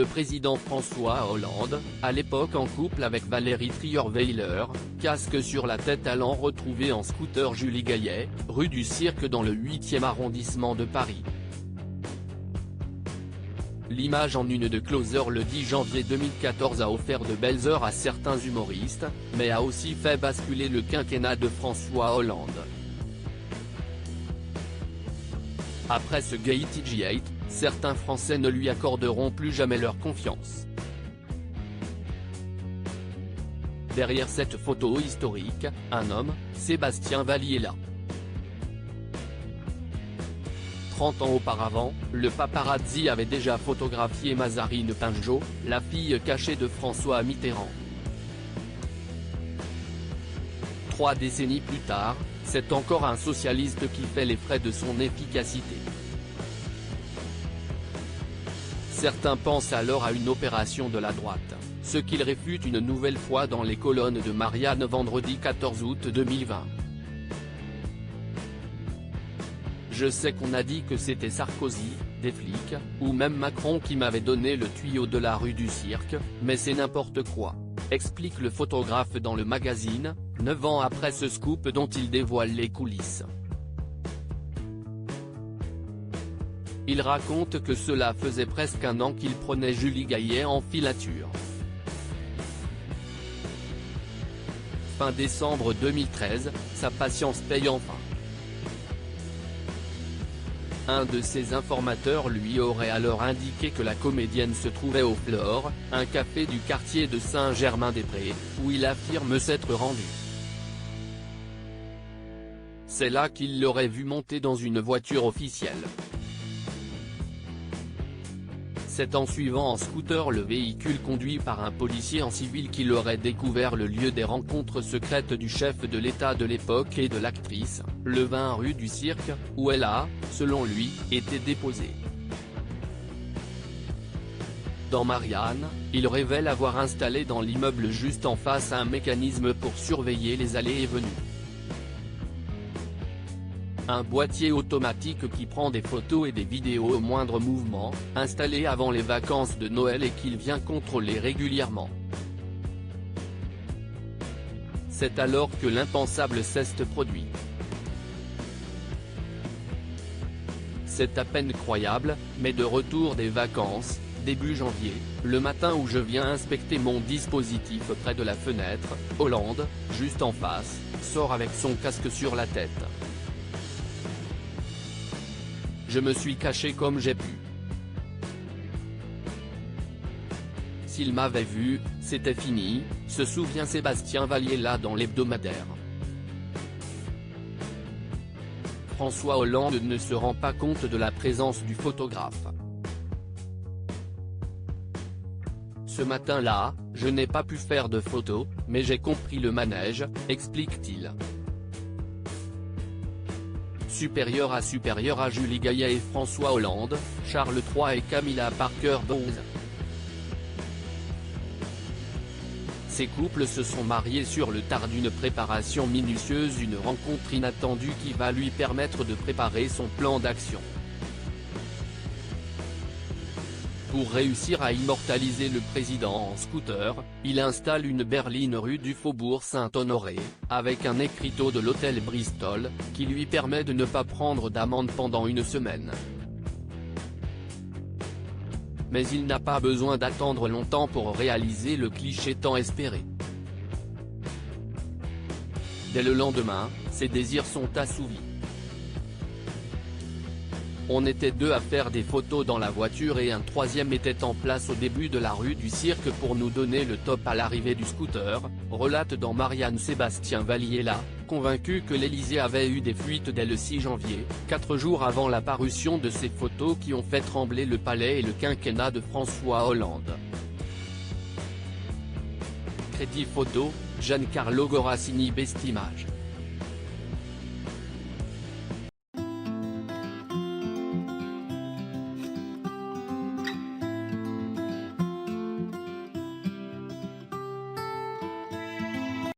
Le président François Hollande, à l'époque en couple avec Valérie Trierweiler, casque sur la tête allant retrouver en scooter Julie Gaillet, rue du Cirque dans le 8e arrondissement de Paris. L'image en une de Closer le 10 janvier 2014 a offert de belles heures à certains humoristes, mais a aussi fait basculer le quinquennat de François Hollande. Après ce Gaetygate, certains Français ne lui accorderont plus jamais leur confiance. Derrière cette photo historique, un homme, Sébastien Vallier là. 30 ans auparavant, le paparazzi avait déjà photographié Mazarine Pinjot, la fille cachée de François Mitterrand. 3 décennies plus tard, c'est encore un socialiste qui fait les frais de son efficacité. Certains pensent alors à une opération de la droite, ce qu'il réfute une nouvelle fois dans les colonnes de Marianne vendredi 14 août 2020. Je sais qu'on a dit que c'était Sarkozy, des flics, ou même Macron qui m'avait donné le tuyau de la rue du Cirque, mais c'est n'importe quoi, explique le photographe dans le magazine, 9 ans après ce scoop dont il dévoile les coulisses. Il raconte que cela faisait presque un an qu'il prenait Julie Gaillet en filature. Fin décembre 2013, sa patience paye enfin. Un de ses informateurs lui aurait alors indiqué que la comédienne se trouvait au Flore, un café du quartier de Saint-Germain-des-Prés, où il affirme s'être rendu. C'est là qu'il l'aurait vu monter dans une voiture officielle. C'est en suivant en scooter le véhicule conduit par un policier en civil qu'il aurait découvert le lieu des rencontres secrètes du chef de l'État de l'époque et de l'actrice, le 20 rue du Cirque, où elle a, selon lui, été déposée. Dans Marianne, il révèle avoir installé dans l'immeuble juste en face un mécanisme pour surveiller les allées et venues. Un boîtier automatique qui prend des photos et des vidéos au moindre mouvement, installé avant les vacances de Noël et qu'il vient contrôler régulièrement. C'est alors que l'impensable s'est produit. C'est à peine croyable, mais de retour des vacances, début janvier, le matin où je viens inspecter mon dispositif près de la fenêtre, Hollande, juste en face, sort avec son casque sur la tête. Je me suis caché comme j'ai pu. S'il m'avait vu, c'était fini, se souvient Sébastien Vallier là dans l'hebdomadaire. François Hollande ne se rend pas compte de la présence du photographe. Ce matin-là, je n'ai pas pu faire de photos, mais j'ai compris le manège, explique-t-il. Supérieur à Julie Gaillet et François Hollande, Charles III et Camilla Parker Bowles. Ces couples se sont mariés sur le tard d'une préparation minutieuse, une rencontre inattendue qui va lui permettre de préparer son plan d'action. Pour réussir à immortaliser le président en scooter, il installe une berline rue du Faubourg Saint-Honoré, avec un écriteau de l'hôtel Bristol, qui lui permet de ne pas prendre d'amende pendant une semaine. Mais il n'a pas besoin d'attendre longtemps pour réaliser le cliché tant espéré. Dès le lendemain, ses désirs sont assouvis. On était 2 à faire des photos dans la voiture et un 3e était en place au début de la rue du Cirque pour nous donner le top à l'arrivée du scooter, relate dans Marianne Sébastien Vallier là, convaincu que l'Élysée avait eu des fuites dès le 6 janvier, 4 jours avant la parution de ces photos qui ont fait trembler le palais et le quinquennat de François Hollande. Crédit photo, Giancarlo Gorassini Bestimage.